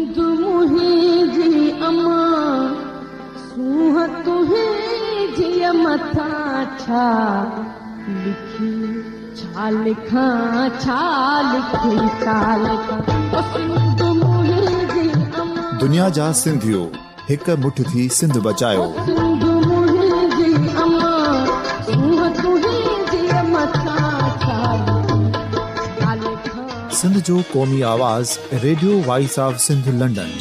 सिंध मुंहिंजी अमा सूह तुंहिंजी मथां छा लिखी छा लिखां छा लिखी छा लिखां सिंध मुंहिंजी अमा। दुनिया जा सिंधियो हिक मुठ थी सिंध बचायो। सिंध मुंहिंजी अमा सूह तुंहिंजी मथां छा लिखां। सिंध जो क़ौमी आवाज़ radio voice of Sindh London.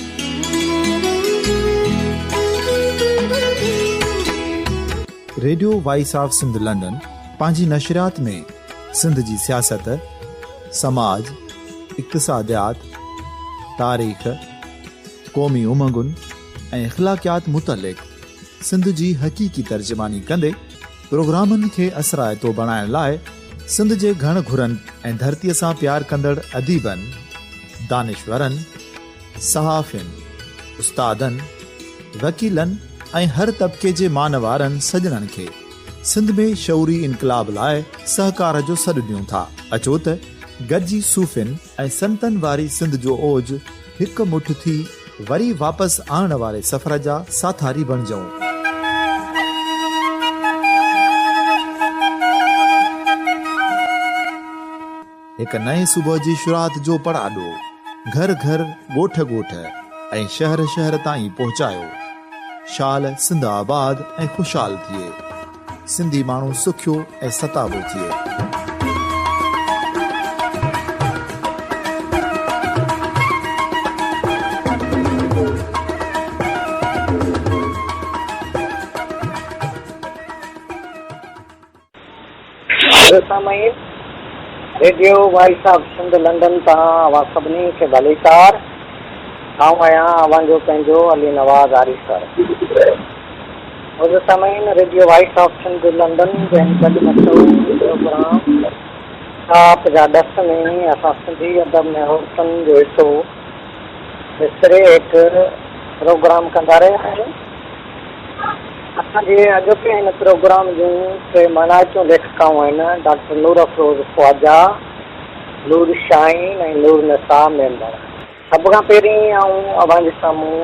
Radio voice of Sindh London पंहिंजी नशरियात में सिंध जी सियासत, समाज, इक़्तिसादियात, तारीख़, क़ौमी उमंगुनि ऐं इख़्लाक़ियात मुतलिक़ सिंध जी हक़ीक़ी तर्जुमानी कंदे प्रोग्रामनि खे असराइतो बणाइण लाइ सिंध जे घण घुरनि ऐं धरतीअ सां प्यार कंदड़ अदीबनि, दानिशवरनि, सहाफ़ियुनि, उस्तादनि, वकीलनि ऐं हर तबिके जे मानवारनि सजणनि खे सिंध में शऊरी इनक़लाब लाइ सहकार जो सॾु ॾियूं था। अचो त गॾिजी सूफ़ियुनि ऐं संतनि वारी सिंध जो ओज हिकु मुठ थी वरी वापसि आणण वारे सफ़र जा साथारी बणिजऊं। हिकु नए सुबुह जी शुरूआत जो पड़ाॾो घर घर, ॻोठ ॻोठ ऐं शहर शहर ताईं पहुचायो। शाल सिंध आबाद ऐं ख़ुशहाल थिए, सिंधी माण्हू सुखियो ऐं सताबो थिए। Radio voice of Sindh London तां अवां सभिनी खे भलीकार। आऊं आहियां अवां जो पंहिंजो Ali Nawaz Arisar. Radio voice of Sindh London जे मशहूरु प्रोग्राम छाप जा ॾस में असां सिंधी अदब में औरतुनि जो हिसो विसरे हेठि प्रोग्राम कंदा रहिया आहियूं। असांजे अॻिते हिन प्रोग्राम जूं टे मनाइतूं लेखिकाऊं आहिनि, डॉक्टर नूर अफरोज़ ख्वाजा, नूर शाहीन ऐं नूर निसा मेंबर। सभ खां पहिरीं आऊं अवां जे साम्हूं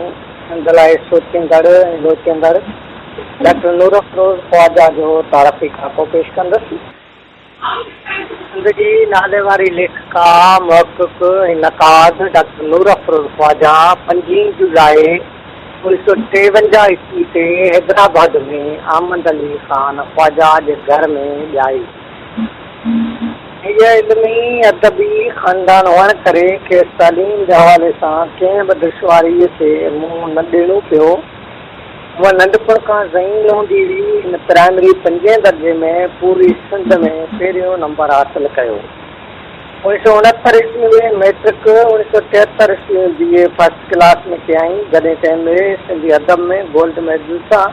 सिंध लाइ सोचींदड़ ऐं लोचींदड़ डॉक्टर नूर अफरोज़ ख्वाजा जो तारीफ़ी खाको पेश कंदुसि। सिंध जी नाले वारी लेखिका, मुहक़िक़ ऐं नक़ाद डॉक्टर नूर अफरोज़ ख्वाजा 5 जुलाई 1953 ईस्वी ते हैदराबाद में अहमद अली ख़ान ख्वाजा जे घर में ॼाई। हीअ इल्मी अदबी ख़ानदान हुअण करे खेसि तालीम जे हवाले सां कंहिं बि दुश्वारीअ ते मुंहुं न ॾियणो पियो। उहा नंढपण खां ज़हीन हूंदी हुई। हिन प्राइमरी 5 दर्जे में पूरी सिंध में पहिरियों नंबर हासिलु कयो। 1969 ईस्वी में मैट्रिक, 1973 ईस्वी में BA फर्स्ट क्लास में कयई, जॾहिं तंहिं में सिंधी अदब में गोल्ड मेडल सां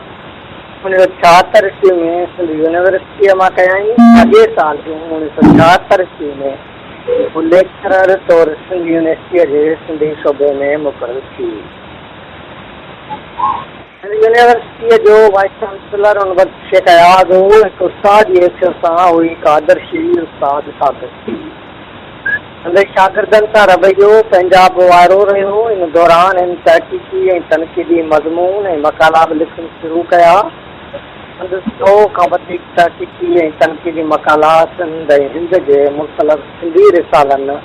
1976 ईस्वी में सिंधी यूनिवर्सिटीअ मां कयई। अॻे साल 1976 ईस्वी में लेक्चरर तौरु सिंधी यूनिवर्सिटीअ जे सिंधी शोबे में मुक़ररु थी। यूनिवर्सिटीअ जो वाइस चांसलर उन वक़्तु शेख अयाज़ हो। हिकु उस्ताद जी हैसियत सां हुई हिकु आदर्शी उस्ताद साबित थी। संदे शागिर्दनि सां रवैयो पंहिंजा बि वारो रहियो। इन दौरान हिन तहक़ीक़ी ऐं तनक़ीदी मज़मून ऐं मकाला बि लिखणु शुरू कया। 100 खां वधीक तहक़ीक़ी ऐं तनक़ीदी मकाला सिंध ऐं हिंद जे मुख़्तलिफ़ सिंधी रिसालनि,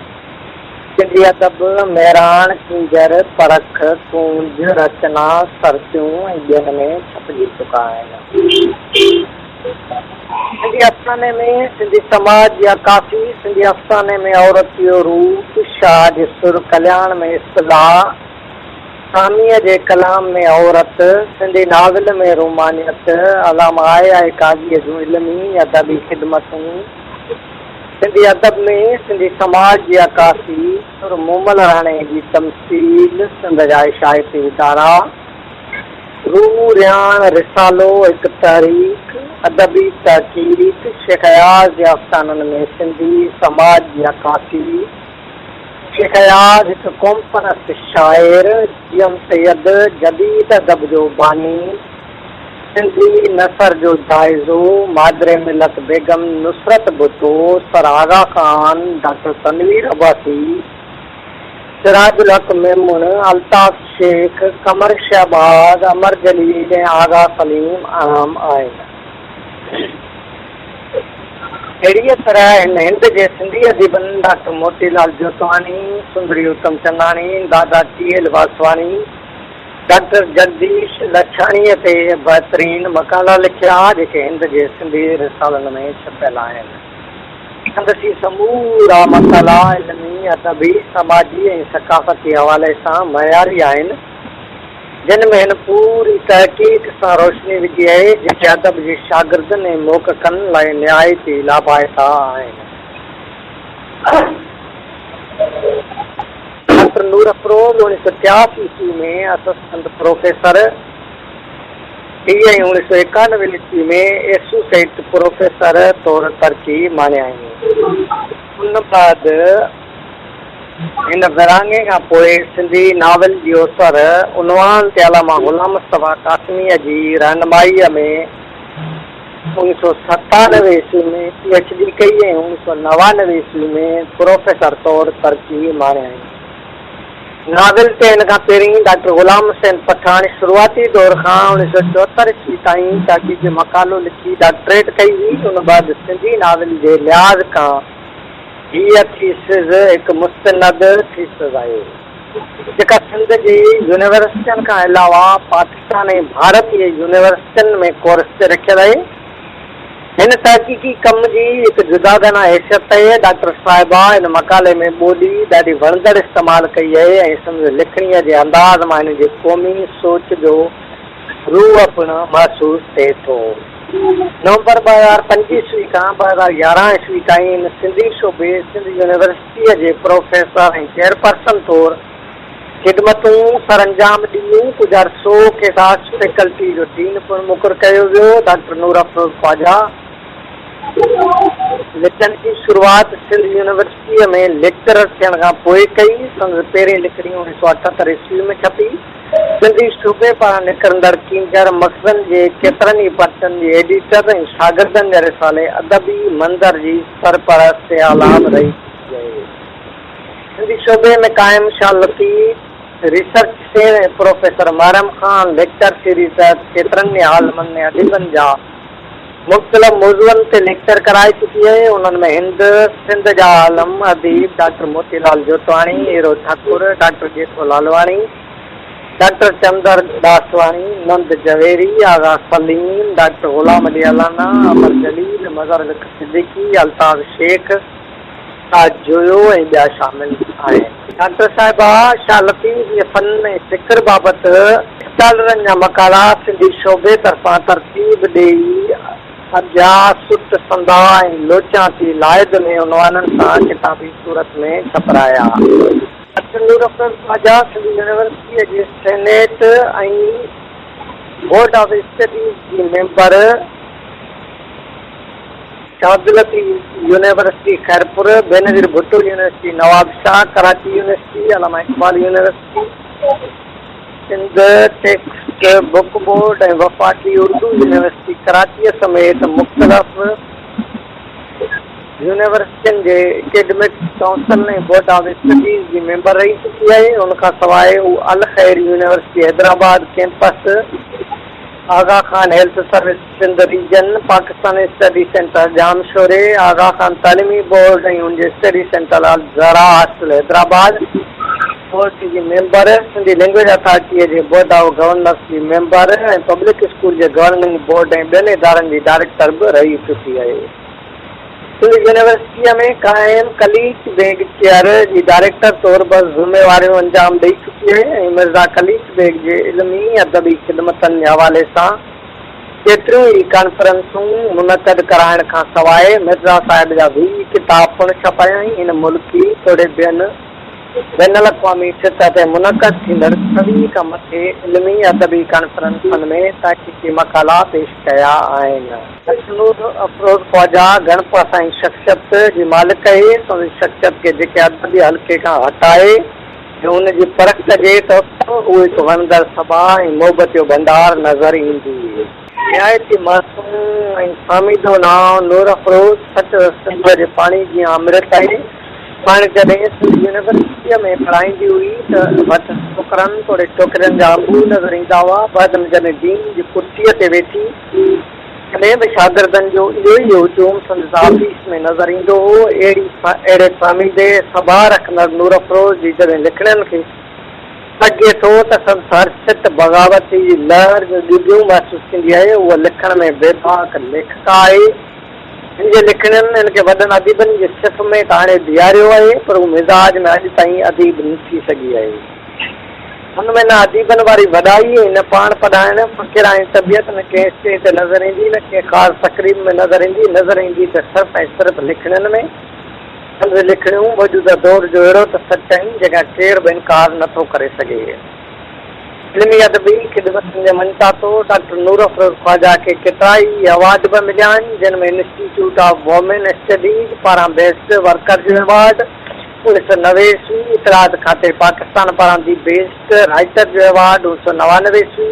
सिंधी अदब, मेराण, किंजर, परख, कूंज, रचना, सरतियूं ऐं ॿियनि में छपिजी चुका आहिनि। सिंधी अफ़साने में सिंधी समाज या काफ़ी, सिंधी अफ़साने में औरत जो रूप, शाह जे सुर, कल्याण में इस्तिलाह, सामीअ जे कलाम में औरत, सिंधी नाविल में रोमानियत, अलामा आए काज़ीअ जूं इल्मी अदबी ख़िदमतूं, सिंधी अदब में सिंधी समाज जी अकासी, सुर मोमल राणे जी तमसील, सिंध जा इशाइती इदारा, रूह रियाण रिसालो हिकु तारीख़, अदबी तहक़ीक़, शेख अयाज़ जे अफ़साननि में सिंधी समाज जी अकासी, शेख अयाज़ हिकु क़ौम परस्त शाइर, जियम सैयद जदीद अदब जो बानी, सिंधी नसर जो जाइज़ो, मादरे मिलत बेगम नुसरत भुट्टो, सर आगा खान, डॉक्टर तनवीर अब्बासी, सिराजुल हक मेमुन, अल्ताफ शेख, कमर शहबाज, अमर जलील ऐं आगा सलीम अहम आहिनि। अहिड़ीअ तरह हिंद जे सिंधी अदीबनि डॉक्टर मोतीलाल जोतवानी, सुंदरी उत्तम चंदानी, दादा टी.एल. वासवानी, डॉक्टर जगदीश लछाणीअ ते बहितरीन मकाला लिखिया जेके हिंद जे सिंधी रिसालनि में छपियल आहिनि। संदसी समूरा मकाला इल्मी, अदबी, समाजी ऐं सकाफ़ती हवाले सां मयारी आहिनि, जिन में हिन पूरी तहक़ीक़ सां रोशनी विझी आहे जेके अदब जे शागिर्दनि ऐं मोककनि लाइ निहायती लाभाइता आहिनि। डॉक्टर नूर अफरोज़ 1983 ईस्वी में असिस्टेंट प्रोफेसर ऐं 1991 ईस्वी में एसोसिएट प्रोफेसर तौर तरक़ी माणिया आहिनि। उन बाद हिन विरहाङे खां पोइ सिंधी नावल जी ओसर उनवान ते अलामा ग़ुलाम मुस्तफ़ा कासमीअ जी रहनुमाईअ में 1997 ईस्वी में PhD कई ऐं 1999 ईस्वी में प्रोफेसर तौर तरक़ी माणिया आहिनि। नाविल ते हिन खां पहिरीं डॉक्टर ग़ुलाम हुसैन पठान शुरूआती दौर खां 1974 ईस्वी ताईं ताक़ीक़ मकालो लिखी डॉक्टरेट कई हुई। उन बाद सिंधी नाविल जे लिहाज़ खां हीअ थीसिस हिकु मुस्तनद थीसिस आहे जेका सिंध जी यूनिवर्सिटियुनि खां अलावा पाकिस्तान ऐं भारतीय यूनिवर्सिटियुनि में कोर्स ते रखियल आहे। हिन तहक़ीक़ी कम जी हिकु जुदागाना हैसियत आहे। डॉक्टर साहिबा हिन मकाले में ॿोली ॾाढी वणंदड़ इस्तेमालु कई आहे ऐं सम्झो लिखणीअ जे अंदाज़ मां हिन जे क़ौमी सोच जो रूह पिणु महसूसु थिए थो। नवंबर 2005 ईस्वी खां 2011 ईस्वी ताईं हिन सिंधी शोबे सिंध यूनिवर्सिटीअ जे प्रोफेसर ऐं चेयरपर्सन तौरु ख़िदमतूं सरअंजाम ॾिनियूं। कुझु अरसो खेसास फैकल्टी जो डीन पिणु मुक़ररु कयो वियो। डॉक्टर नूर अफरोज़ ख्वाजा लिखण जी शुरूआति सिंध यूनिवर्सिटीअ में लेक्चरर थियण खां पोइ कई। संदसि पहिरीं लिखणी 1978 ईस्वी में छपी। सिंधी शोबे पारां निकिरंदड़ कींजर मक़सदनि जे केतिरनि ई पर्चनि जी एडिटर ऐं शागिर्दनि जे रिसाले अदबी मंज़र जी सरपरस्त आलाम रही आहे। सिंधी शोबे में क़ाइमु शालती रिसर्च से प्रोफेसर महरम ख़ान लेक्चर सीरीज़ केतिरनि ई आलमनि ऐं अदीबनि जा मुख़्तलिफ़ मौज़ूअनि ते लेक्चर कराए चुकी आहे। उन्हनि में हिंद सिंध जा आलम अदीब doctor Motilal Jotwani, Hiro Thakur, doctor Jetho Lalwani, doctor Chandar Daswani, Nand Javeri, Agha Saleem, doctor Ghulam Ali Allana, Amar Jaleel, Mazhar Siddiqui, Altaf Shaikh, Joyo ऐं ॿिया शामिल आहिनि। डॉक्टर साहिबा शालती जे फन ऐं फ़िक्र बाबति स्कॉलरनि जा मकाला सिंधी शोबे तरफ़ां तरतीब ॾेई अॻियां सुट संदा ऐं लोचाती लाइद में उनवाननि सां किताबी सूरत में छपराया। डॉक्टर नूर अफरोज़ ख्वाजा सिंधी यूनिवर्सिटीअ जे सेनेट ऐं बोर्ड ऑफ स्टडीज़ जी member, Shahdaulati university Khairpur, Benazir Bhutto university Nawabshah, Karachi university, Allama Iqbal university, Sindh textbook board ऐं वफ़ाक़ी उर्दू यूनिवर्सिटी कराची समेत मुख़्तलिफ़ यूनिवर्सिटियुनि जे एकेडमिक काउंसिल ऐं बोर्ड ऑफ स्टडीज़ जी मेंबर रही चुकी आहे। उनखां सवाइ हू Al Khair university Hyderabad campus, Aga Khan health service Sindh region, Pakistani study centre जामशोरे, आगा खान तालीमी बोर्ड ऐं उनजे study centre Al Zahra hostel Hyderabad board जी मेंबर, सिंधी लैंग्वेज अथॉरिटीअ जे बोर्ड ऑफ गवर्नर्स जी मेंबर ऐं पब्लिक स्कूल जे गवर्निंग बोर्ड ऐं ॿियनि इदारनि जी डायरेक्टर बि रही चुकी आहे। सिंध यूनिवर्सिटीअ में क़ाइमु कलीच बेग चेयर जी डायरेक्टर तौर बि ज़िम्मेवारियूं अंजाम ॾेई चुकी आहे ऐं मिर्ज़ा कलीच बेग जे इल्मी अदबी ख़िदमतनि जे हवाले सां केतिरियूं ई कॉन्फ्रेंसूं मुनक़द कराइण खां सवाइ मिर्ज़ा साहिब जा 20 किताब पिणु छपायाई। हिन मुल्की थोरे ॿियनि बैन अल-अक़वामी सतह ते मुनक़द थींदड़ 20 खां मथे इल्मी अदबी कॉन्फ्रेंसनि में तहक़ीक़ी मकाला पेश कया आहिनि। नूर अफरोज़ ख्वाजा गणप साईं शख़्सियत जी मालिक आहे। संदसि शख़्सियत खे जेके अदबी हल्के खां हटाए ऐं उनजी परख कजे त उहो हिकु वणंदड़ सभा ऐं मोहबत जो भंडार नज़र ईंदी। निहायती मासूम ऐं फामीदो नाव नूर अफरोज़ सच सिंध जे पाणी जीअं अमृत आहे। पाण जॾहिं यूनिवर्सिटीअ में पढ़ाईंदी हुई त वटि छोकिरनि थोरे छोकिरियुनि जा अंबू नज़र ईंदा हुआ। बाद में जॾहिं डीन जी कुर्सीअ ते वेठी कॾहिं बि शागिर्दनि जो इहो ई हुजूम संदसि ऑफिस में नज़र ईंदो हो। अहिड़े फ़हमीदे सभा रखंदड़ नूर अफ़रोज़ जी जॾहिं लिखणनि खे लॻे थो त संदसि हर्षित बग़ावती लहर जो ॾिघो महसूसु थींदी आहे। उहा लिखण में बेबाक लेखिका आहे। हिन जे लिखणनि हिन खे वॾनि अदीबनि जे सिफ़ में त हाणे बीहारियो आहे, पर उहो मिज़ाज में अॼु ताईं अदीब न थी सघी आहे। हुन में न अदीबनि वारी वॾाई ऐं न पाण पढ़ाइण फ़क़ीर ऐं तबियत न कंहिं स्टेज ते नज़र ईंदी, न कंहिं ख़ासि तक़रीब में नज़र ईंदी त सिर्फ़ु ऐं सिर्फ़ु लिखणनि में। संदसि लिखणियूं मौजूदा दौर जो अहिड़ो त सच आहिनि जेका केरु बि इनकार नथो करे सघे। इल्मी अदबी ख़िदमतुनि जे मञतातो डॉक्टर नूर अफ़रोज़ ख्वाजा खे केतिरा ई अवार्ड बि मिलिया आहिनि, जिन में इंस्टीट्यूट ऑफ वुमेन स्टडीज़ पारां बेस्ट वर्कर जो अवार्ड 1990 ईस्वी, इतलात खाते पाकिस्तान पारां दी बेस्ट राइटर जो अवार्ड 1999 ईस्वी,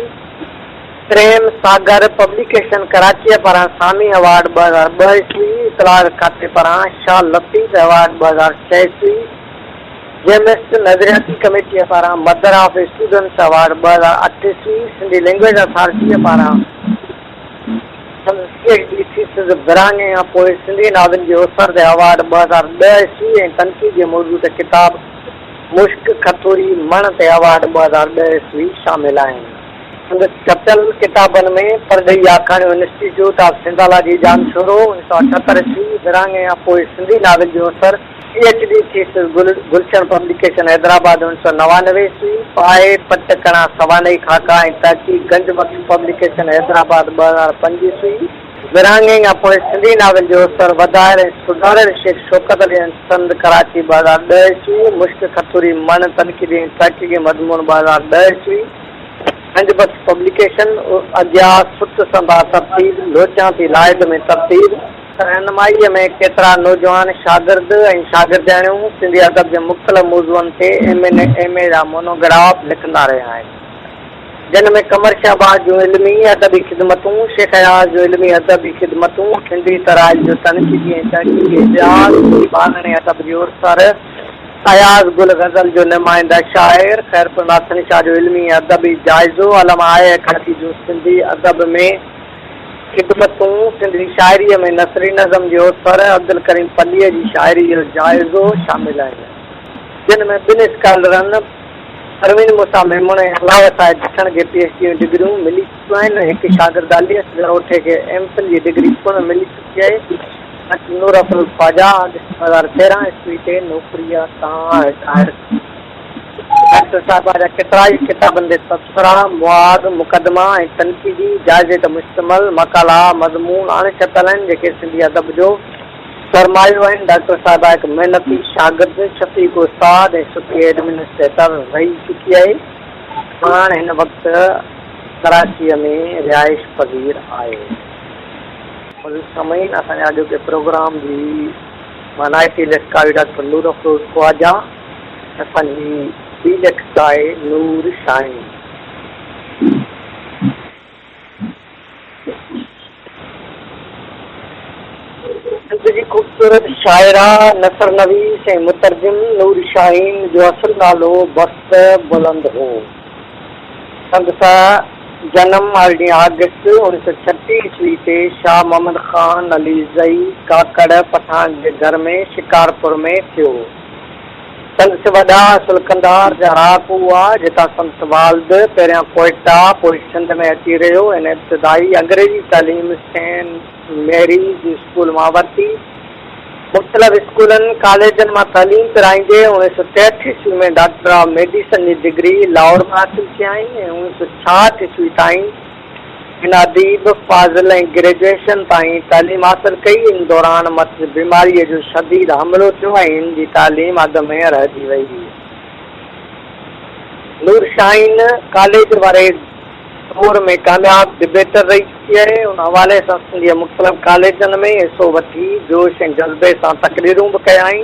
प्रेम सागर पब्लिकेशन कराची पारां सामी अवार्ड 2002 ईस्वी, इतलात खाते पारां शाह लतीफ़ अवार्ड 2006 ईस्वी, जेमिस्ट नज़रियाती कमेटी पारां मदर ऑफ स्टूडेंट्स अवार्ड 2008 ईस्वी, सिंधी लैंग्वेज अथॉरिटी पारां PhD थीसिस विरहाङे खां पोइ सिंधी नावल जे उसर ते अवार्ड 2010 ईस्वी ऐं तनक़ीद जे मौज़ू ते किताब मुश्क खतूरी मण ते अवार्ड 2010 ईस्वी शामिल आहिनि। संदसि छपियल किताबनि में परॾेही आखाणियूं इंस्टीट्यूट ऑफ सिंधालॉजी जानशोरो 1978 ईस्वी, विरहाङे खां पोइ सिंधी नावल जो असर PhD थीसिस गुलशन पब्लिकेशन हैदराबाद 1999 ईस्वी, पाए पटकणा सवानई खाका ऐं तहक़ीक़ गंजबख्श पब्लिकेशन हैदराबाद 2005 ईस्वी, विरहाङे खां पोइ सिंधी नावल जो असर वधायल ऐं सुधारियल शेख शौकत अली संद कराची 2010 ईस्वी, मुश्क खतूरी मण तनक़ीदी ऐं तहक़ीक़ी मज़मून 2010 ईस्वी, गंजबख्श पब्लिकेशन अॻियां सुत संदा तरतीब लोचां थी लाइद में तरतीब। रहनुमाईअ में केतिरा नौजवान शागिर्द ऐं शागिर्दियाणियूं सिंधी अदब जे मुख़्तलिफ़ मौज़ूअनि ते MA जा मोनोग्राफ लिखंदा रहिया आहिनि, जिन में कमर शहबाज जूं इल्मी अदबी ख़िदमतूं, शेख अयाज़ जो इल्मी अदबी ख़िदमतूं, खिंडी तराइल जो तनक़ीदी ऐं तहक़ीक़ी इतिहास, बागणे अदब जो असर, अयाज़ गुल गज़ल जो नुमाइंदा शाइर, खैरपुर नासिर शाह जो इल्मी अदबी जाइज़ो, अलमा आए खाती जूं सिंधी अदब में ख़िदमतूं, सिंधी शाइरीअ में नसरी नज़म जो असर, अब्दुल करीम पल्लीअ जी शाइरी जो जाइज़ो शामिल आहिनि, जिन में ॿिनि स्कॉलरनि परवीन मूसा मेमून ऐं अलावा साहिब ॾिसण खे PhD डिग्रियूं मिली चुकियूं आहिनि। हिकु शागिर्द अलियस ॻरोठे खे MPhil जी डिग्री पिणु मिली चुकी आहे। नूर अफ़रोज़ ख्वाजा 2013 ईस्वी ते नौकरीअ तां रिटायर। डॉक्टर साहिब जा केतिरा ई किताबनि ते तबसरा, मुआद, मुक़दमा ऐं तनक़ीदी जाइज़े ते मुश्तमिल मकाला मज़मून आणे छपियल आहिनि, जेके सिंधी अदब जो सरमायो आहिनि। डॉक्टर साहिबा हिकु महिनती शागिर्द, शफ़ीक़ उस्ताद ऐं सुठी एडमिनिस्ट्रेटर रही चुकी आहे। हाणे हिन वक़्तु कराचीअ में रिहाइश पज़ीर आहे। समय असांजा अॼोके प्रोग्राम जी मनाइती लिखकाई डॉक्टर नूर अफ़रोज़ ख्वाजा, असांजी ॿी लिखका आहे नूर शाहीन। जी ख़ूबसूरत शाइरा नसर नवीस ऐं मुतरजिम नूर शाहीन जो असुल नालो बस्त बुलंद हो। संदसा जन्म 18 अगस्त 1936 ईस्वी ते शाह मोहम्मद ख़ान अली ज़ई काकड़ पठान जे घर में शिकारपुर में थियो। संदसि वॾा असुल कंधार जा रहाकू हुआ, जितां संदसि वालिद पहिरियां कोयटा पोइ सिंध में अची रहियो ऐं इब्तिदाई अंग्रेजी तालीम सेंट मैरीज स्कूल मां वरिती। मुख़्तलिफ़ स्कूलनि कॉलेजनि मां तालीम कराईंदे 1963 ईस्वी में डॉक्टर ऑफ मेडिसन जी डिग्री लाहौर में हासिल कयाई ऐं 1966 ईस्वी ताईं हिन अदीब फाज़िल ऐं ग्रेजुएशन ताईं तालीम हासिल कई। इन दौरान मथे बीमारीअ जो शदीद हमिलो थियो ऐं हिन जी तालीम अध में रहिजी वई। नूर शाहीन कॉलेज वारे दौर में कामयाब डिबेटर रही चुकी आहे। उन हवाले सां सिंधीअ मुख़्तलिफ़ कॉलेजनि में हिसो वठी जोश ऐं जज़्बे सां तक़रीरूं बि कयाई।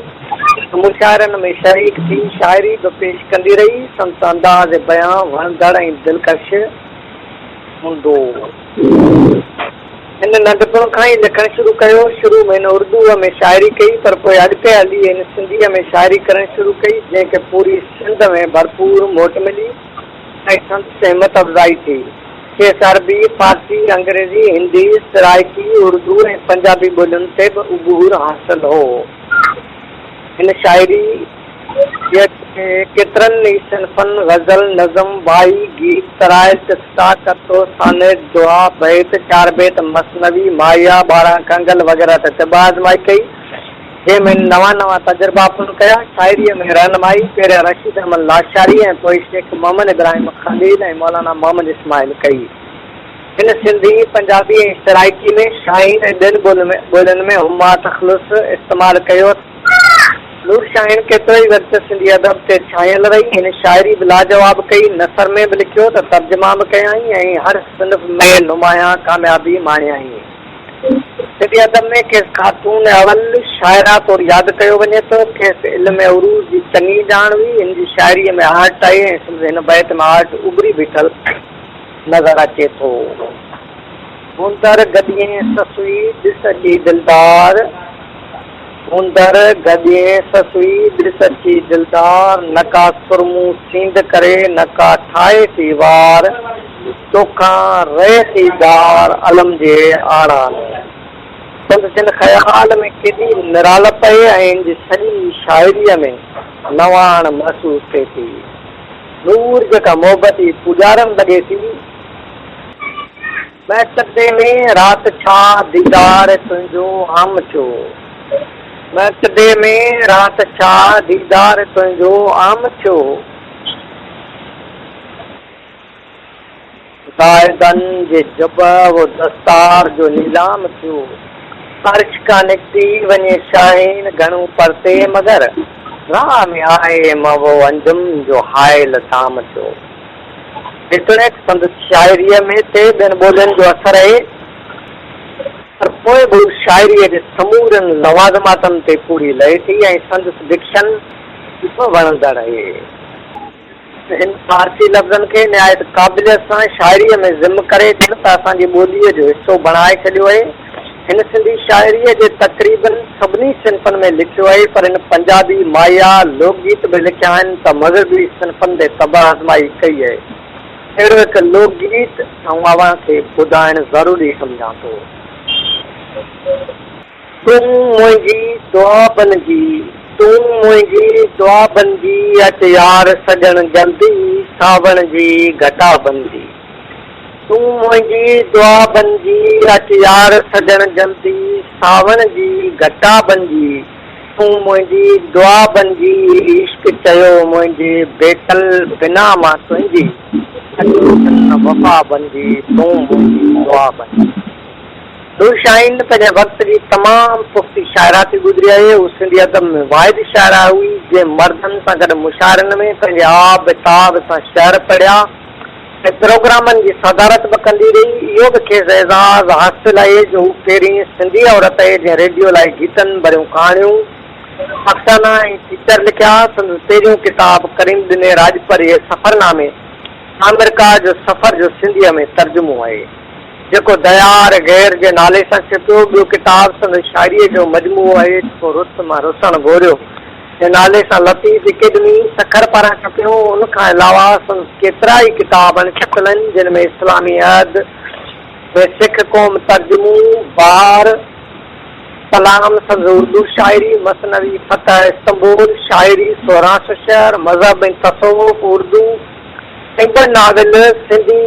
मुशाइरनि में शरीक थी शाइरी बि पेश कंदी रही। संदसि अंदाज़ बयां वणंदड़ ऐं दिलकश हूंदो। हिन नंढपण खां ई लिखणु शुरू कयो। शुरू में हिन उर्दूअ में शाइरी कई, पर पोइ अॻिते हली हिन सिंधीअ में शाइरी करणु शुरू कई, जंहिंखे पूरी सिंध में भरपूर मोट मिली ऐं संदसि हिमत अफ़ज़ाई थी। खेसि अरबी, फारसी, अंग्रेज़ी, हिंदी, सराइकी, उर्दू ऐं पंजाबी ॿोलियुनि ते बि उबूर हासिल हो। हिन शाइरी केतिरनि ई सिन्फ़न ग़ज़ल, नज़म, वाई, गीत, तराइल, किस्सा, कतो, सानेट, दुआ, बैत, चार बैत, मसनवी, माया, 12 कंगल वग़ैरह ते तिब आज़माई कई, जंहिंमें नवां तजुर्बा पूरा कया। शाइरीअ में रहनुमाई पहिरियां रशीद अहमद लाशारी ऐं पोइ शेख मोहम्मद इब्राहिम खलील ऐं मौलाना मोहम्मद इस्माइल कई। हिन सिंधी, पंजाबी ऐं सराइकी में शाहीन ऐं ॿियनि ॿोलियुनि में हुमा तख़लुस इस्तेमालु कयो। नूर शाहीन केतिरो ई वक़्तु सिंधी अदब ते छायल रही। हिन शाइरी बि लाजवाब कई, नसर में बि लिखियो त तर्जुमा बि कयाई ऐं हर सिंफ में नुमाया कामयाबी माणियाई। सिंधी अदब में खेसि ख़ातून अवल शाइरा तौरु यादि कयो वञे थो। खेसि इल्म उरूज जी चङी ॼाण हुई। हिन जी शाइरीअ में हार्ट आहे ऐं हिन बैत में हार्ट उभरी बीठल नज़र अचे थो। हूंदर गॾिए ससुई ॾिस जी दिलदार, हूंदर गॾिए ससुई ॾिस जी दिलदार, नका सुरमू सींद करे नका ठाहे थी वार, तोखां रहे थी दार अलम जे आड़ान। संदसि ख़याल में केॾी निराल पए ऐं हिन जी सॼी शाइरीअ में नवाण महसूसु थिए थी। नूर जेका मोहबती पुॼारण लॻे थी। महतदे में राति छा दीदार तुंहिंजो आम छो, महतदे में राति छा दीदार तुंहिंजो आम छो, ज़ाइदन जे जब वो दस्तार जो नीलाम थियो, अर्श का निकती वञे शाहीन घणो परते मगर, राह में आए मवो अंजुम जो हायल ताम थियो। जेतोणे संदसि शाइरीअ में ते ॿियनि ॿोलियुनि जो असर आहे, पर पोइ बि शाइरीअ जे समूरनि लवाज़मातनि ते पूरी लहे थी ऐं संदसि डिक्शन वणंदड़ आहे। हिन फारसी लफ़्ज़नि खे निहायत क़ाबिलियत सां शाइरीअ में ज़िम करे ॾियनि त असांजी ॿोलीअ जो हिसो बणाए छॾियो आहे। हिन सिंधी शाइरीअ जे तक़रीबन सभिनी सिन्फ़नि में लिखियो आहे, पर हिन पंजाबी, माया, लोकगीत बि लिखिया आहिनि त मग़रबी सिन्फ़नि ते तब आज़माई कई आहे। अहिड़ो हिकु लोकगीत अवां खे ॿुधाइणु ज़रूरी सम्झां थो। तूं मुंहिंजी दुआ बणिजी, तूं मुंहिंजी दुआ बणिजी, अच यार सजण जल्दी सावण जी घटा बणिजी। तूं मुंहिंजी दुआ बणिजी, अच यार सजण जल्दी सावण जी घटा बणिजी। तूं मुंहिंजी दुआ बणिजी, इश्क चयो मुंहिंजे बेटल बिना मां तुंहिंजी, वफ़ा बणिजी तूं मुंहिंजी दुआ बणिजी। नूर शाहीन पंहिंजे वक़्त जी तमामु पुख़्ती शाइरा थी गुज़री आहे। उहा सिंधी अदब में वाहिद शाइरा हुई जंहिं मर्दनि सां गॾु मुशाइरनि में पंहिंजे आब ताब सां शहर पढ़िया ऐं प्रोग्रामनि जी सदारत बि कंदी रही। इहो बि खेसि एज़ाज़ हासिलु आहे जो हू पहिरीं सिंधी औरत आहे जंहिं रेडियो लाइ गीतनि भरियूं कहाणियूं, अफ़साना ऐं फीचर लिखिया। संदसि पहिरियों किताबु करीम दिने राजपरी सफ़रनामे अमेरिका जो सफ़र जो सिंधीअ में तर्जुमो आहे, जेको दयार गैर जे नाले सां छपियो। ॿियो किताबु संदसि शाइरीअ जो मजमूओ आहे, जेको रुस मां रुसण घोरियो जे नाले सां लतीफ़ अकेडमी सखर पारां छपियो। उनखां अलावा संदसि केतिरा ई किताब छपियल आहिनि, जिन में इस्लामी अहद में सिख क़ौम तर्जुमो, बार, सलाम, संदसि उर्दू शाइरी, मसनवी, फतह इस्तंबुल शाइरी, 1600 शहर, मज़हब ऐं तसव्वुफ़ उर्दू ऐं 2 नाविल सिंधी,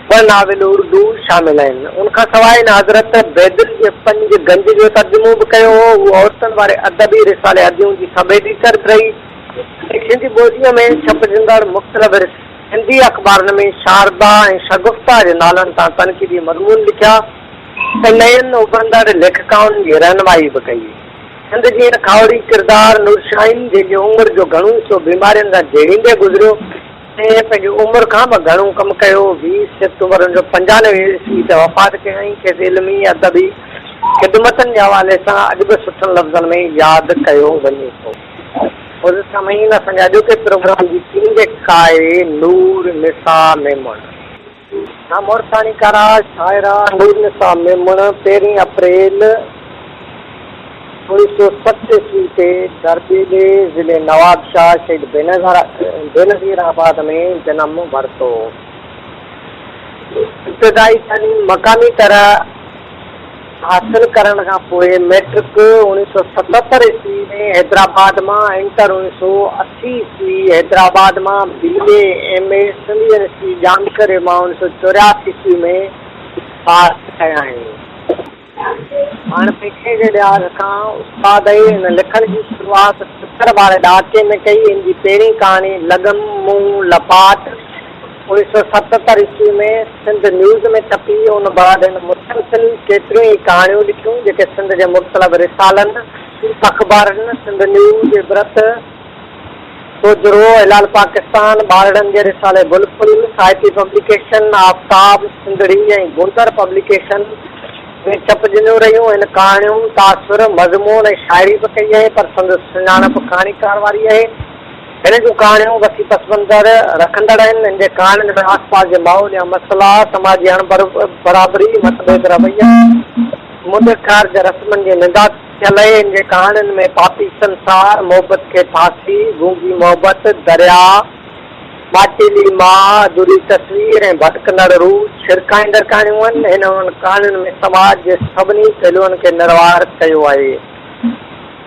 2 नाविल उर्दू शामिल आहिनि। उनखां सवाइ हज़रत बैदल जे 5 गंज जो तर्जुमो बि कयो हो। उहो औरतुनि वारे अदबी रिसाले हदियूं जी सब एडिटर बि रही। सिंधी ॿोलीअ में छपजंदड़ मुख़्तलिफ़ सिंधी अख़बारनि में शारदा ऐं शगुफ्ता जे नालनि सां तनक़ीदी मज़मून लिखिया ऐं नयनि उभरंदड़ लेखकाउनि जी रहनुमाई बि कई। सिंध जी खावड़ी किरदार नूर शाहीन, जंहिंजी उमिरि जो घणो हिसो बीमारियुनि सां जहिड़ींदे गुज़रियो ऐं पंहिंजी उमिरि खां बि घणो कमु कयो। 20 सितंबर 95 ईस्वी ते वफ़ात कयईं। खेसि इल्मी अदबी ख़िदमतनि जे हवाले सां अॼु बि सुठनि लफ़्ज़नि में यादि कयो वञे थो। उन समय असांजे अॼोके प्रोग्राम जी टीम जेका आहे नूर निसा मेमन। मोरसानीकारा शायरा नूरनिसा मेमण 13 अप्रैल 1987 ते दरबीले ज़िले नवाबशाह शहीद बेनज़ीराबाद में जन्म वरितो। इब्तिदाई तालीम मक़ामी तरह हासिल करण खां पोइ मैट्रिक 1977 ईस्वी में हैदराबाद मां, इंटर 1980 ईस्वी हैदराबाद मां, BA MA Sindhi university Jamkar मां 1984 ईस्वी में पास कया आहिनि। हाणे पेशे जे लिहाज़ खां उस्ताद हिन लिखण जी शुरूआति सितर वारे ॾहाके में कई। हिन जी पहिरीं कहाणी लगम मुंहुं लपाट 1977 ईस्वी में सिंध न्यूज़ में छपी। उन बाद हिन मुसलसिल केतिरियूं ई कहाणियूं लिखियूं जेके सिंध जे मुख़्तलिफ़ रिसालनि, अख़बारनि, सिंध न्यूज़, इबरत, सोजरो, हिलाल पाकिस्तान, ॿारड़नि जे रिसाले बुलबुल, साहिती पब्लिकेशन, आफ्ताब, सिंधड़ी ऐं गुंदर पब्लिकेशन में छपजंदियूं रहियूं। हिन कहाणियूं, तासुर, मज़मून ऐं शाइरी बि कई आहे, पर संदसि सुञाणप कहाणीकार वारी आहे। हिन जूं कहाणियूं वसी पसमंज़र रखंदड़ आहिनि। हिन जे कहाणियुनि में आसपास जे माहौल या मसइला, समाजी अणबराबरी, मतभेद रवैया, मुदखार जे रस्मनि जी निंदा थियल आहे। हिन जे कहाणियुनि में पापी संसार, मोहबत खे फांसी, गूंगी मोहबत, दरिया, माटीली मां, अधूरी तस्वीर ऐं भटकंदड़ रूह छिरकाईंदड़ कहाणियूं आहिनि। हिन कहाणियुनि में समाज जे सभिनी पहलुअनि खे निर्वार कयो आहे।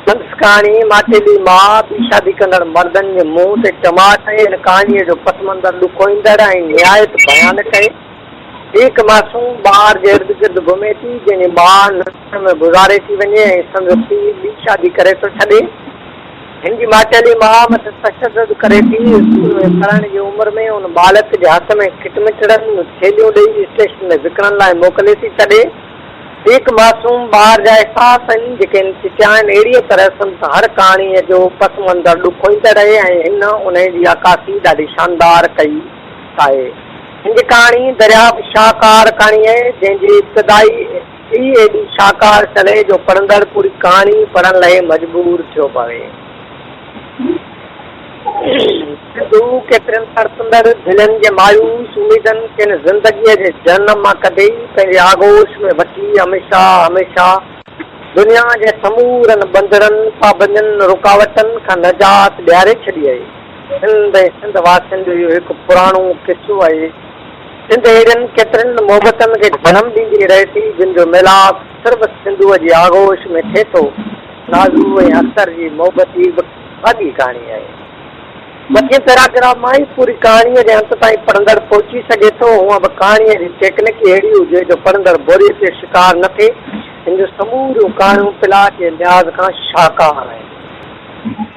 संदसि कहाणी माटेली मां, ॿी शादी कंदड़ मर्दनि जे मुंहं ते टमाट आहे। हिन कहाणीअ जो पसमंज़र ॾुखोईंदड़ ऐं निहायत भयानक आहे। हिकु मासूम ॿार जे इर्द गिर्द घुमे थी, जंहिंजी माउ नंढपण में गुज़ारे थी वञे ऐं संदसि पीउ ॿी शादी करे थो छॾे। हिन जी माटेली मां मथे तशदुद करे थी। स्कूल में पढ़ण जी उमिरि में उन बालक जे हथ में खिटमिटड़नि थेलियूं ॾेई स्टेशन में विकिणण लाइ मोकिले थी छॾे। हिकु मासूम ॿार जा अहसास आहिनि जेके चिटिया आहिनि। अहिड़ीअ तरह संदसि हर कहाणीअ जो पसमंज़र ॾुखोईंदड़ आहे ऐं हिन उन जी अकासी ॾाढी शानदार कई आहे। हिन जी कहाणी दरियाब शाहकार कहाणी आहे, जंहिंजी इब्तिदाई एॾी शाहकार चले जो पढ़ंदड़ पूरी कहाणी पढ़ण लाइ मजबूर थियो पवे। सिंधू केतिरनि तड़पंदड़ दिलनि जे मायूस उमेदनि किन ज़िंदगीअ जे जनम मां कढी पंहिंजे आगोश में वठी हमेशह हमेशह दुनिया जे समूरनि बंदरनि, पाबंदियुनि, रुकावटनि खां निजात ॾियारे छॾी आहे। सिंध वासियुनि जो इहो हिकु पुराणो किस्सो आहे। सिंध अहिड़नि केतिरनि मोहबतनि खे जनम ॾींदी रहे थी, जिन जो मिलाप सिर्फ़ु सिंधूअ जी आगोश में थिए थो। नाज़ू ऐं अख्तर जी मोहबत जी वॾी कहाणी आहे। मथे पैराग्राफ मां ई पूरी कहाणीअ जे अंत ताईं पढ़ंदड़ पहुची सघे थो। हूअं बि कहाणीअ जी टेक्निक अहिड़ी हुजे जो पढ़ंदड़ बोरीअ ते शिकार न थिए। हिन जूं समूरियूं कहाणियूं प्लाट जे लिहाज़ खां शाहकार आहिनि।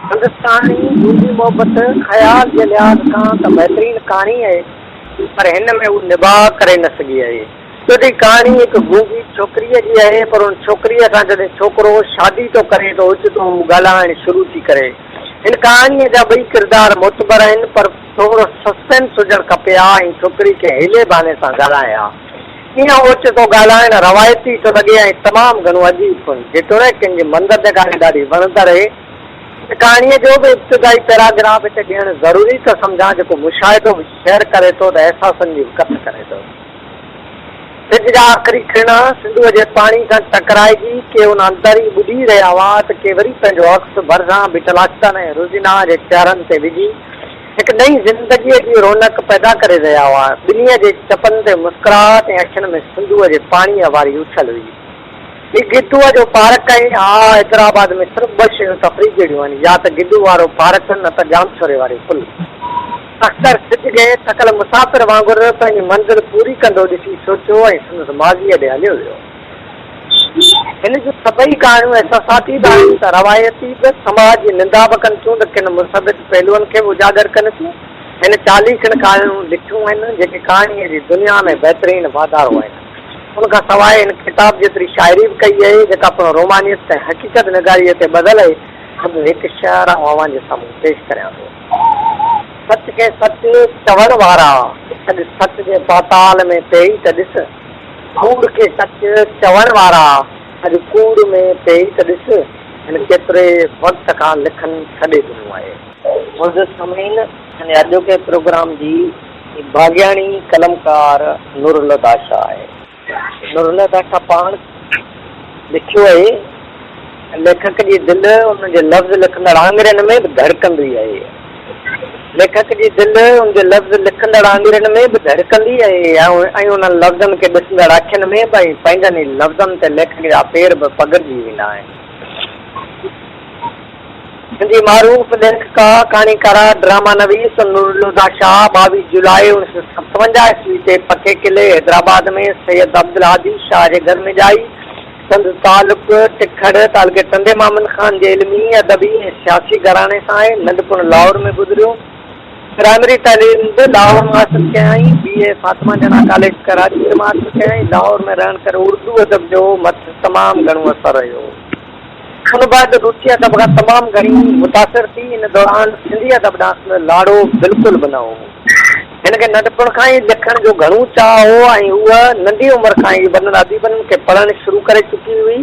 संदसि कहाणी गूंगी मोहबत ख़्याल जे लिहाज़ खां त बहितरीनु कहाणी आहे, पर हिन में उहा निभाउ करे न सघी आहे। छो त कहाणी हिकु गूंगी छोकिरीअ जी आहे, पर उन छोकिरीअ सां जॾहिं छोकिरो शादी थो करे त ओचितो ॻाल्हाइणु शुरू थी करे। हिन कहाणीअ जा ॿई किरदार मुतबर आहिनि, पर थोरो सस्पेंस हुजणु खपे हा ऐं छोकिरी खे हिले बहाने सां ॻाल्हाए हा। ईअं ओचितो ॻाल्हाइणु रवायती थो लॻे ऐं तमामु घणो अजीब जेतोणीकि कंहिंजे मंदर जे ॻाल्हि ॾाढी वणंदड़ आहे। कहाणीअ जो बि इब्तिदाई पैराग्राफ हिते ॾियणु ज़रूरी थो सम्झां, जेको मुशाहिदो शेयर करे थो त अहसासनि जी कथ करे थो। सिज जा आख़िरी किरण सिंधूअ जे पाणी सां टकराइजी के उन अंदर ई ॿुधी रहिया हुआ त के वरी पंहिंजो अक्स भरिसां बीठल अचनि ऐं रोज़ीना जे चेहरनि ते विझी हिकु नई ज़िंदगीअ जी रौनक पैदा करे रहिया हुआ। ॿिन्हीअ जे चपनि ते मुस्कुराहट ऐं अखियुनि में सिंधूअ जे पाणीअ वारी उछल हुई। हीउ गिद्दूअ जो पार्क आहे। हा, हैदराबाद में सिर्फ़ु ॿ शयूं तफ़रीह जहिड़ियूं आहिनि, या त गिद्दू वारो पार्क न त जामछोरे वारी पुल। अख्तर सिज खे थकल मुसाफ़िर वांगुरु पंहिंजी मंज़िल पूरी कंदो ॾिसी सोचियो ऐं संदसि माज़ीअ ॾे हलियो वियो। हिन जूं सभई कहाणियूं अहसासाती बि आहिनि त रवायती बि, समाज जी निंदा बि कनि थियूं त किन मुसबित पहलुअनि खे बि उजागर कनि थियूं। हिन 40 खनि कहाणियूं लिखियूं आहिनि जेके कहाणीअ जी दुनिया में बहितरीनु वाधारो आहिनि। उनखां सवाइ हिन किताब जेतिरी शाइरी बि कई आहे जेका पिणु रोमानियत ऐं हक़ीक़त निगारीअ ते ॿधल आहे। हिकु शहर अवां जे साम्हूं पेश करियां थो। सच खे सच चवण वारा, सच जे पाताल में पेई त ॾिस। कूड़ खे सच चवण वारा, अॼु कूड़ में पेई त ॾिस। हिन केतिरे वक़्त खां लिखनि छॾे ॾिनो आहे। मुंहिंजो समीन अॼोके प्रोग्राम जी भाग्याणी कलमकार नूरुल्लाह शाह आहे। नूरुल्लाह शाह पाण लिखियो आहे, लेखक जी दिलि हुनजे लफ़्ज़ लिखंदड़ आङिरनि में बि धड़कंदी आहे। लेखक जी दिलि हुनजे लफ़्ज़ लिखंदड़ आङिरनि में बि धड़कंदी आहे ऐं हुन लफ़्ज़नि खे ॾिसंदड़ अखियुनि में भई पंहिंजनि ई लफ़्ज़नि ते लेखक जा पेर बि पघिरजी वेंदा आहिनि। सिंधी मारूफ़ लेखका कहाणीकारा ड्रामा नवीस नूरुल्लाह शाह 22 जुलाई 1957 ईस्वी ते पके किले हैदराबाद में सैयद अब्दुल हादी शाह जे घर में ॼाई। संदसि तालुक टिखड़ तालुके तंदे मामन ख़ान जे इल्मी अदबी ऐं सियासी घराणे सां आहे। नंढपण लाहौर में गुज़रियो। प्राइमरी तालीम बि लाहौर में हासिल कयई। BA फातिमा जना कॉलेज कराची में हासिल कयई। लाहौर में रहण करे उर्दू अदब जो मथे तमामु घणो असरु रहियो। उन बाद रुचि अदब खां तमामु घणी मुतासिर थी। इन दौरान सिंधी अदब ॾांहुं लाड़ो बिल्कुलु बि न हो। हिनखे नंढपण खां ई लिखण जो घणो चाह हो ऐं हूअ नंढी उमिरि खां ई वॾनि अदीबनि खे पढ़णु शुरू करे चुकी हुई।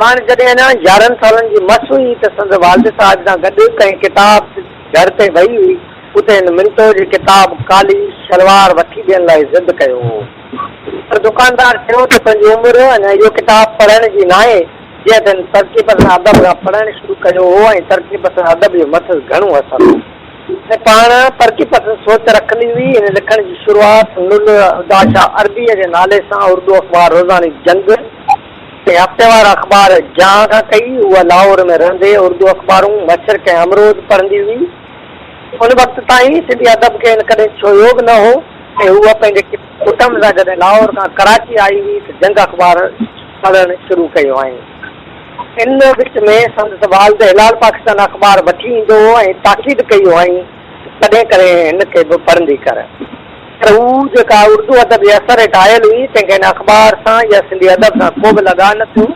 हाणे जॾहिं अञा 11 सालनि जी मस हुई त संदसि वालिद साहिब सां गॾु कंहिं किताब घर ते वई हुई। उते हिन मिंटो जी किताब काली शलवार वठी ॾियण लाइ ज़िद कयो हो, पर दुकानदार चयो त पंहिंजी उमिरि अञा इहो किताब पढ़ण जी न आहे। जीअं त तरक़ी पसंदि अदब खां पढ़णु शुरू कयो हो ऐं तरक़ी पसंदि अदब जो मथां घणो असरु हो। पाण तरक़ी पसंदि सोच रखंदी हुई। हिन लिखण जी शुरूआति नूरुल्लाह शाह अरबीअ जे नाले सां उर्दू अख़बार रोज़ानी जंग ऐं हफ़्तेवार अख़बार जहां खां कई। उहा लाहौर में रहंदे उर्दू अख़बारूं मशरिक़ ऐं अमरोज़ पढ़ंदी हुई। उन वक़्त ताईं सिंधी अदब खे कॾहिं छो योग न हो ऐं हूअ पंहिंजे कुटुंब सां जॾहिं लाहौर खां कराची आई हुई त जंग अख़बार पढ़णु शुरू कयो आहे। इन विच में संदसि वालिद हिलाल पाकिस्तान अख़बार वठी ईंदो हो ऐं ताक़ीद कई हुई तॾहिं करे हिनखे बि पढ़ंदी कर। पर हू जेका उर्दू अदब जे असर हेठि आयल हुई तंहिंखे हिन अख़बार सां या सिंधी अदब सां को बि लॻा न थियो।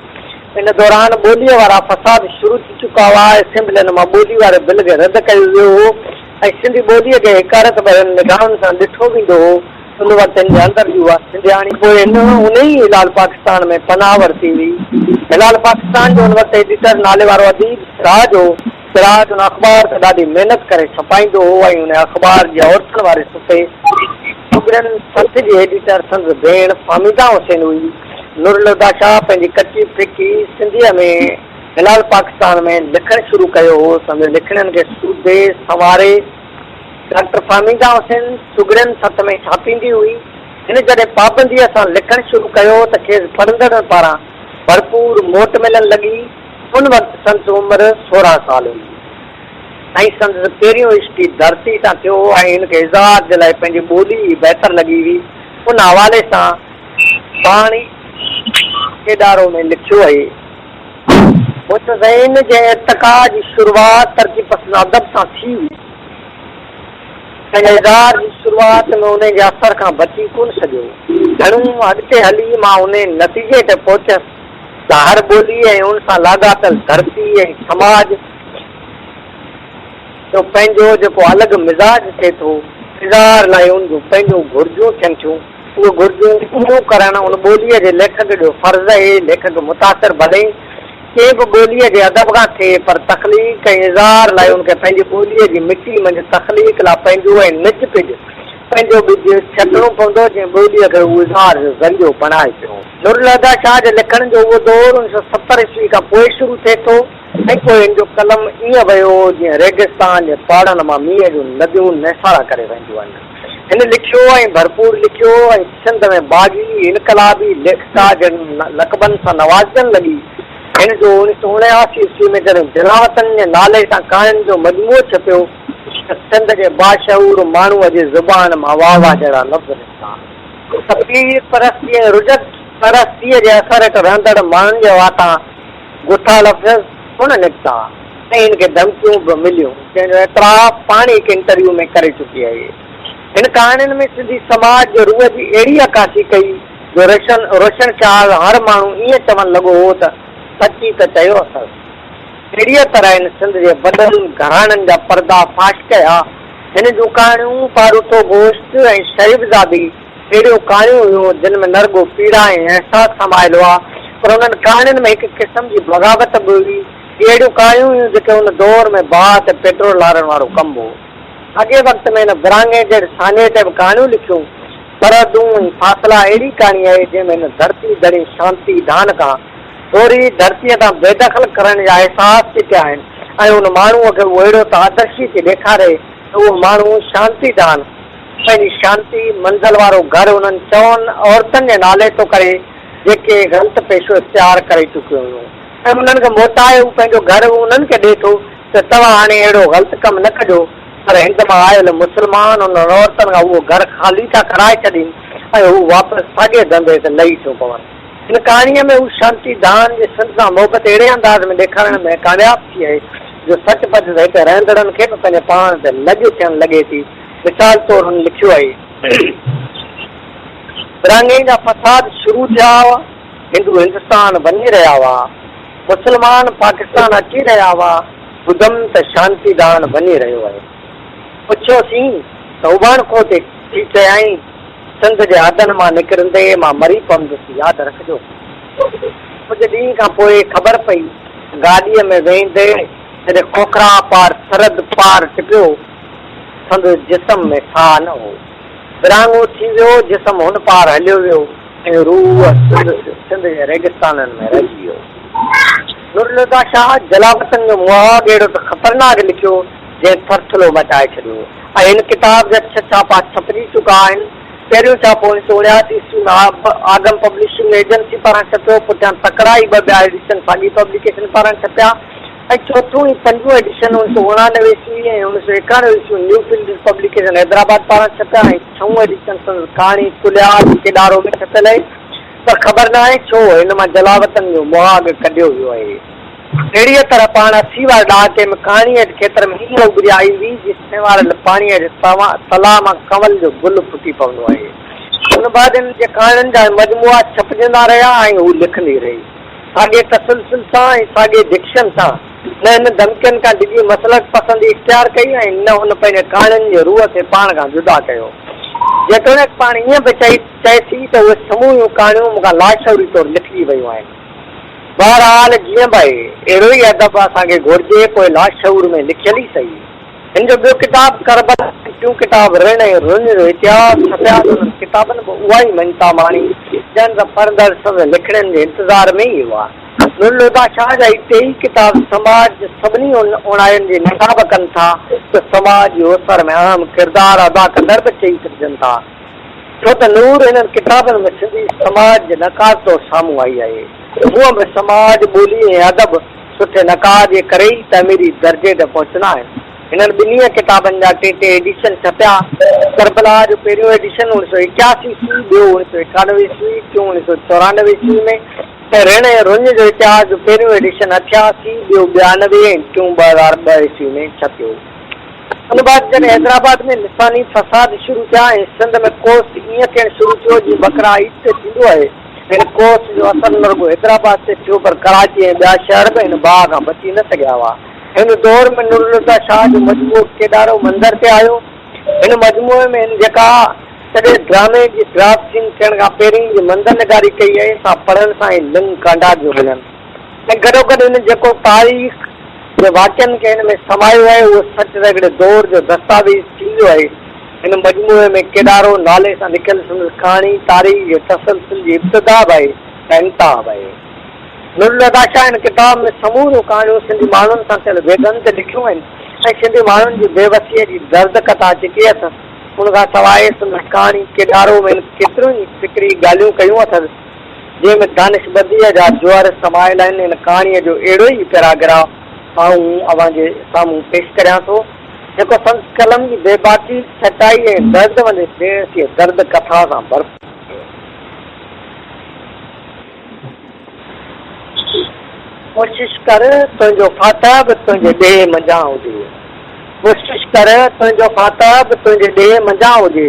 इन दौरान ॿोलीअ वारा फ़साद शुरू थी चुका हुआ। असेंबलियुनि मां ॿोली वारे बिल खे रद्द कयो वियो हो ऐं सिंधी ॿोलीअ खे हिकारत भरियल निगाहनि सां ॾिठो वेंदो हो। उन वक़्तु हिन जे अंदरि जी उहा सिंधियाणी पोइ हिन उन ई हिलाल पाकिस्तान में पनाह वरिती हुई। हिलाल पाकिस्तान जो उन वक़्तु एडिटर नाले वारो अदीब सिराज हो। सिराज उन अख़बार ते ॾाढी महिनत करे छपाईंदो हो ऐं उन अख़बार जे औरतुनि वारे सुफ़े सुगड़नि सथ जी एडिटर संदसि भेण फामीदा हुसैन हुई। नूरुल्लाह शाह पंहिंजी कची फिकी सिंधीअ में हिलाल पाकिस्तान में लिखणु शुरू कयो हो। संदसि लिखणनि खे सूदे सवारे डॉक्टर फामीदा हुसैन सुगड़नि सथ में छापींदी हुई। हिन जॾहिं पाबंदीअ सां लिखणु शुरू कयो त खेसि पढ़ंदड़नि पारां भरपूर मोट मिलण लॻी। उन वक़्तु संदसि उमिरि 16 साल हुई ऐं संदसि पहिरियों इश्क धरती सां थियो ऐं हिनखे इज़ाद जे लाइ पंहिंजी ॿोली बहितर लॻी हुई। उन हवाले सां पाण ई केॾारो में लिखियो आहे, मुतज़इन जे इर्तिक़ा जी शुरूआति तरक़ी पसंदि अदब सां थी हुई। इज़ार जी शुरूआति में उन जे असर खां बची कोन सघियो। घणो अॻिते हली मां उन नतीजे ते पहुतसि त हर ॿोली ऐं उन सां लाॻापियल धरती ऐं समाज जो पंहिंजो जेको अलॻि मिज़ाज थिए थो। इज़ार लाइ उन जूं पंहिंजूं घुर्जूं थियनि थियूं। उहे घुर्जूं पूरियूं करणु उन ॿोलीअ जे लेखक जो फ़र्ज़ु आहे। लेखक मुतासिर भले कंहिं बि ॿोलीअ जे अदब खां थिए, पर तख़लीक़ ऐं इज़ार लाइ उनखे पंहिंजी ॿोलीअ जी मिटी मंझि तख़लीक़ लाइ पंहिंजो ऐं निज पिज पंहिंजो ॿिज छॾिणो पवंदो जंहिं ॿोलीअ खे उहो इज़ार जो ज़रियो बणाए पियो। नूरुल्लाह शाह जे लिखण जो उहो दौरु 1970 ईस्वी खां पोइ शुरू थिए थो ऐं पोइ हिन जो कलम ईअं वियो जीअं रेगिस्तान जे पहाड़नि मां मींहं जूं नदियूं निसारा करे वेंदियूं आहिनि। हिन लिखियो ऐं भरपूर लिखियो ऐं सिंध में बाग़ी इनकलाबी लेखका जन लक़बनि सां नवाज़नि लॻी। हिन जो 1979 ईस्वी में जॾहिं दिलावतनि जे नाले सां कहाणियुनि जो मजमूओ छपियो त सिंध जे बाशऊर माण्हूअ जी ज़ुबान मां वाह वाह जहिड़ा लफ़्ज़ निकिता। तक़रीर परस्ती ऐं रुजत परस्तीअ जे असर हेठि रहंदड़ माण्हुनि जे वातां गुथा लफ़्ज़ कोन निकिता ऐं हिनखे धमकियूं बि मिलियूं, जंहिंजो एतिराफ़ पाण हिकु इंटरव्यू में करे चुकी आहे। हिन कहाणियुनि में सिंधी समाज जो रूह जी अहिड़ी अकाशी कई जो रोशन ख़्याल हर माण्हू ईअं चवणु लॻो हो त सची त चयो अथसि। अहिड़ीअ तरह हिन सिंध जे वॾनि घराणनि जा पर्दा फाश कया। हिन जूं कहाणियूं पारूथो गोश्त ऐं शरीफ़ज़ादी अहिड़ियूं कहाणियूं हुयूं जिन में नरगो पीड़ा ऐं अहसास समायल हुआ, पर उन्हनि कहाणियुनि में हिकु क़िस्म जी बग़ावत बि हुई। अहिड़ियूं कहाणियूं हुयूं जेके हुन दौर में बाहि ते पेट्रोल लारण वारो कमु हो। अॻे वक़्त में हिन विरांगे जे साने ते बि कहाणियूं लिखियूं, परदूं ऐं फासला अहिड़ी कहाणी आहे जंहिंमें हिन धरती दड़ी शांती दान खां थोरी धरतीअ तां बेदख़ल करण जा अहसास थी पिया आहिनि ऐं उन माण्हूअ खे उहो अहिड़ो त आदर्शी थी ॾेखारे त उहो माण्हू शांती दान पंहिंजी शांति मंज़िल वारो घर उन्हनि चवनि औरतुनि जे नाले थो करे जेके ग़लति पेशो इख़्तियार करे चुकियूं हुयूं ऐं उन्हनि खे मोटाए हू पंहिंजो घर उन्हनि खे ॾिए थो त तव्हां हाणे अहिड़ो ग़लति कमु न कजो, पर हिन मां आयल मुस्लमान उन औरतुनि खां उहो घर ख़ाली था कराए छॾीनि ऐं हू वापसि साॻे धंधे ते लही थो पवनि। हिन कहाणीअ में हू शांती दान जे सिंध सां मोहबत अहिड़े अंदाज़ में ॾेखारण में कामयाबु थी आहे जो सच पच हिते रहंदड़नि खे बि पंहिंजे पाण ते लॼ थियणु लॻे थी। मिसाल तौरु हुन लिखियो आहे, विरांगे जा फसाद शुरू थिया हुआ, हिंदू हिंदुस्तान वञी रहिया हुआ, मुस्लमान पाकिस्तान अची रहिया हुआ, ॿुधमि त शांती दान वञी रहियो आहे। पुछियोसीं त उबाण को ते थी चयाईं, सिंध जे हदनि मां निकिरंदे मां मरी पवंदुसि, यादि रखिजो। कुझु ॾींहं खां पोइ ख़बर पई गाॾीअ में वेंदे जॾहिं खोखरा पार सरहद पार टिपियो, संदसि जिस्म में साह न हो, विरांगो थी वियो, जिस्म हुन पार हलियो वियो ऐं रूह सिंध जे रेगिस्ताननि में रहिजी वियो। नुरलदा शाह जलावतन जो मुहाग अहिड़ो त ख़तरनाक लिखियो जंहिं थरथलो मचाए छॾियो ऐं हिन किताब जा 6 छापा छपजी चुका आहिनि। पहिरियों छापो 1979 ईस्वी में आगम पब्लिशिंग एजेंसी पारां छपियो, पुठियां तकड़ा ई ॿ एडिशन साॻी पब्लिकेशन पारां छपिया ऐं चोथों ऐं 5 एडिशन 1989 ईस्वी ऐं 1991 ईस्वी न्यू फील्ड पब्लिकेशन हैदराबाद पारां छपिया ऐं 6 एडिशन कहाणी कुलियार किनारो में छपियल आहे, पर ख़बर न आहे छो हिन मां जलावतन जो मुहाग कढियो वियो आहे। अहिड़ीअ तरह पाण 80 वारे ॾहाके में कहाणीअ जे खेत्र में हीअं उभरी आई हुई जिसमें वारे पाणीअ जे तला मां कंवल जो गुल फुटी पवंदो आहे। उन बाद हिन जे कहाणियुनि जा मजमूआ छपजंदा रहिया ऐं हू लिखंदी रही साॻे तसलसल सां ऐं साॻे डिक्शन सां, न हिन धमकियुनि खां डिॼी मसलक पसंदी इख़्तियार कई ऐं न हुन पंहिंजे कहाणियुनि जे रूह खे पाण खां जुदा कयो। जेतोणीकि पाण ईअं बि चए थी त उहे समूहियूं कहाणियूं मूंखां लाशौरी तौरु लिखी वियूं आहिनि। बहरहाल जीअं बि अहिड़ो ई अदब असांखे घुरिजे, पोइ लाशौर में लिखियल ई सही। हिन जो ॿियो किताब करबला, टियों किताब ऋण ऐं रुन जो इतिहास छपिया, उन्हनि किताबनि में उहा ई मञता माणी जंहिं सां पढ़ंदड़ सभु लिखणनि जे इंतज़ार में ई हुआ। नुरलदा शाह जा टे ई किताब समाज सभिनी उणायुनि जी निसाब कनि था त समाज जो असर में अहम किरदारु अदा कंदड़ बि चई सघजनि था, छो त नूर हिननि किताबनि में सिंधी समाज जे नकाज़ तौरु साम्हूं आई आहे। हूअं बि समाज ॿोली ऐं अदब सुठे नकाज़ जे करे ई तमीरी दर्जे ते पहुचंदा आहिनि। हिननि ॿिन्ही किताबनि जा टे एडिशन छपिया। करबला जो पहिरियों एडिशन 1981 ईस्वी, ॿियो 1991 ईस्वी, टियों 1994 ईस्वी में ऐं ऋण ऐं रुन जो इतिहास जो पहिरियों एडिशन 88, ॿियो 92 ऐं टियों 2002 ईस्वी में छपियो। उन बाद जॾहिं हैदराबाद में लिसानी फसाद शुरू थिया ऐं सिंध में कोर्स ईअं थियणु शुरू थियो जीअं बकरा ईद ते थींदो आहे, हिन कोर्स जो असर न रुॻो हैदराबाद ते थियो पर कराची ऐं ॿिया शहर बि हिन बाह खां बची न सघिया हुआ। हिन दौर में नुरलदा शाह जो मजमूओ केॾारो मंदर ते आयो। हिन मजमूए में हिन जेका सॼे ड्रामे जी ड्राफ्ट सीन थियण खां पहिरीं जी मंदर नगारी कई आहे, सा पढ़ण सां ई लिंग कांडा जो मिलनि ऐं गॾोगॾु हिन जेको तारीख़ जे वाक्यनि खे हिन में समायो आहे उहो सच हिकिड़े दौर जो दस्तावेज़ थी वियो आहे। हिन मजमूए में केॾारो नाले सां लिखियल संदसि कहाणी तारीख़ जे तसलसल जी इब्तिदा बि आहे ऐं इंतिहा बि आहे। नुरलदा शाह हिन किताब में समूरियूं कहाणियूं सिंधी माण्हुनि सां थियल वेदनि ते लिखियूं आहिनि ऐं सिंधी माण्हुनि जी बेवसीअ जी दर्द कथा जेकी अथसि उनखां सवाइ संदसि कहाणी केॾारो में केतिरियूं ई फिक्री ॻाल्हियूं कयूं अथसि जंहिंमें दानिशबंदीअ जा जुआर समायल आहिनि। हिन कहाणीअ जो अहिड़ो ई पैराग्राफ आऊं अव्हां जे साम्हूं पेश करियां थो जेको संदसि कलम जी बेबाकी सचाई ऐं दर्द वञे बेवसीअ दर्द कथा सां भरपूर। कोशिश कर तुंहिंजो फातह बि तुंहिंजे ॾे मंझां हुजे, कोशिश कर तुंहिंजो फातह बि तुंहिंजे ॾे मंझां हुजे,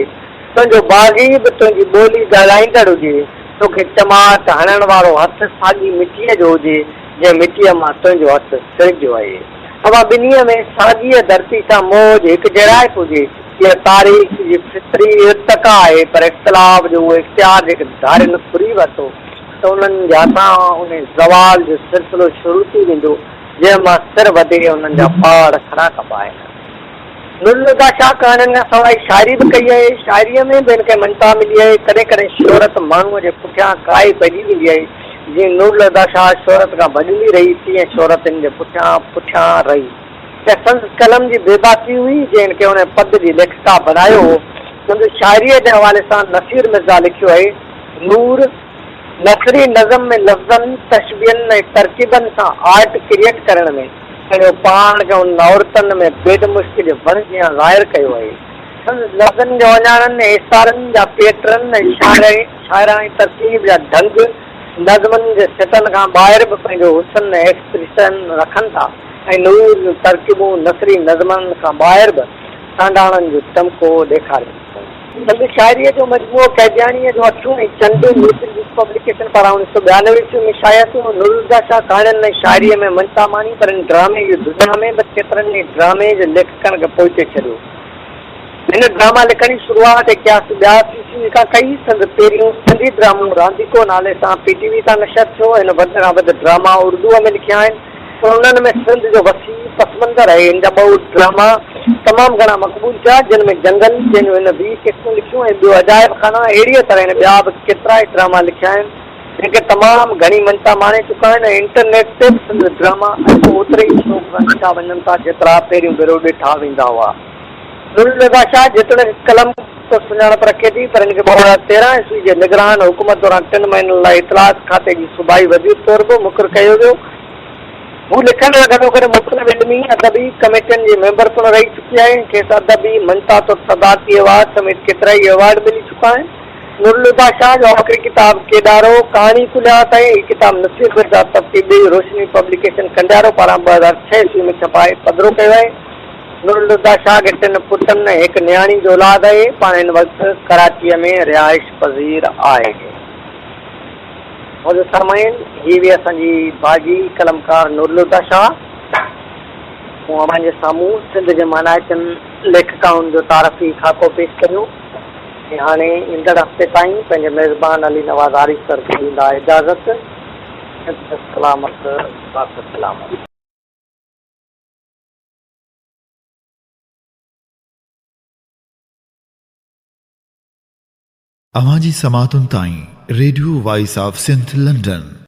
तुंहिंजो बाग़ी बि तुंहिंजी ॿोली ॻाल्हाईंदड़ हुजे, तोखे चमाट हणण वारो हथु साॻी मिटीअ जो हुजे जंहिं मिटीअ मां तुंहिंजो हथु सिरजियो आहे। अवां ॿिन्हीअ में साॻीअ धरती सां मौज हिकु जहिड़ाइप हुजे। इहा तारीख़ जी फितरी इर्तका आहे, पर इख़्तिलाफ़ जो उहो इख़्तियार जेके धारिन फुरी वरितो त उन्हनि जे हथां उन ज़वाल जो सिलसिलो शुरू थी वेंदो जंहिं मां सिर वधे उन्हनि जा पहाड़ खड़ा कबा आहिनि। नुरलदा शाह कहाणियुनि खां सवाइ शाइरी बि कई आहे। शाइरीअ में बि हिनखे मञता मिली आहे। कॾहिं कॾहिं शोहरत माण्हूअ जे पुठियां काए पइजी वेंदी आहे। जीअं नुरलदा शाह शोहरत खां भॼंदी रही, तीअं शोहरत हिन जे पुठियां पुठियां रही। त संस कलम जी बेबाकी हुई जंहिं हिनखे हुन पद जी लेखिका बणायो हो। संदसि शाइरीअ जे हवाले सां नसीर मिर्ज़ा लिखियो आहे, नूर नसरी नज़म में लफ़्ज़नि, तशबीहनि ऐं तरकीबनि सां आर्ट क्रिएट करण में पंहिंजो पाण खे उन औरतुनि में बेद मुश्क जे वण जीअं ज़ाहिर कयो आहे। संदसि लफ़्ज़नि जे वञाणनि ऐं इशारनि जा पैटर्न ऐं शाइराणी तरकीब जा ढंग नज़मनि जे सिटनि खां ॿाहिरि बि पंहिंजो हुसन ऐं एक्सप्रेशन रखनि था ऐं नूर जूं तरकीबूं नसरी नज़मनि खां ॿाहिरि बि सांडाणनि जो चमको ॾेखारे। संदसि शाइरीअ जो मजमूओ कैदियानीअ जो अखियूं ऐं चंड पब्लिकेशन पारां 1992 में शाया थियो। नुरलदा शाह कहाणियुनि ऐं शाइरीअ में मञता मानी, पर हिन ड्रामे जी दुनिया में बि केतिरनि ई ड्रामे जे लेखकनि खे पोइते छॾियो। हिन ड्रामा लिखण जी शुरूआत 81 खां कई। संदसि पहिरियों सिंधी ड्रामो रांदीको नाले सां PTV तां नशर थियो। हिन वधि खां वधि ड्रामा उर्दूअ में लिखिया आहिनि, पर उन्हनि में सिंध जो वसी पसमंज़र आहे। हिन जा 2 ड्रामा तमामु घणा मक़बूल थिया, जिन में जंगल जंहिंजूं हिन 20 किस्तूं लिखियूं ऐं ॿियो अजाइब खाना। अहिड़ीअ तरह हिन ॿिया बि केतिरा ई ड्रामा लिखिया आहिनि जेके तमामु घणी मञता माणे चुका आहिनि ऐं इंटरनेट ते बि सिंध ड्रामा ओतिरे ई शौक़ सां वञनि था जेतिरा पहिरियों भेरो ॾिठा वेंदा हुआ। नुरलदा शाह जेतोणीकि कलम तो सुञाणप रखे थी, पर हिनखे 2013 ईस्वी जे निगरान हुकूमत दौरान 3 महीननि लाइ इतलात खाते जी सूबाई वज़ीर तौर बि मुक़ररु कयो वियो। हू लिखण सां गॾोगॾु मुख़्तलिफ़ इल्मी अदबी कमेटियुनि जी मेंबर पिणु रही चुकी आहे। खेसि अदबी मञता तौर सदारती अवार्ड समेत केतिरा ई अवार्ड मिली चुका आहिनि। नुरलदा शाह जो आख़िरी किताब केॾारो कहाणी कुलियात आहे। हीअ किताब नसीर मिर्ज़ा तफ़्तीबी रोशनी पब्लिकेशन कंडियारो पारां 2006 ईस्वी में छपाए पधिरो कयो आहे। नुरलदा शाह खे 3 पुटनि ऐं 1 नियाणी जो औलाद आहे। पाण हिन वक़्तु कराचीअ में रिहाइश पज़ीर आहे। और सामाइन हीअ बि असांजी बागी कलमकार नुरलदा शाह जे साम्हूं सिंध जे मानाइतनि लेखकाउनि जो तारीफ़ी खाको पेश करियो। ऐं हाणे ईंदड़ हफ़्ते ताईं पंहिंजे मेज़बान अली नवाज़ आरिफ़ सर खे ॾींदा इजाज़त। सलामत। अवां जी समातुनि ताईं radio voice of Sindh London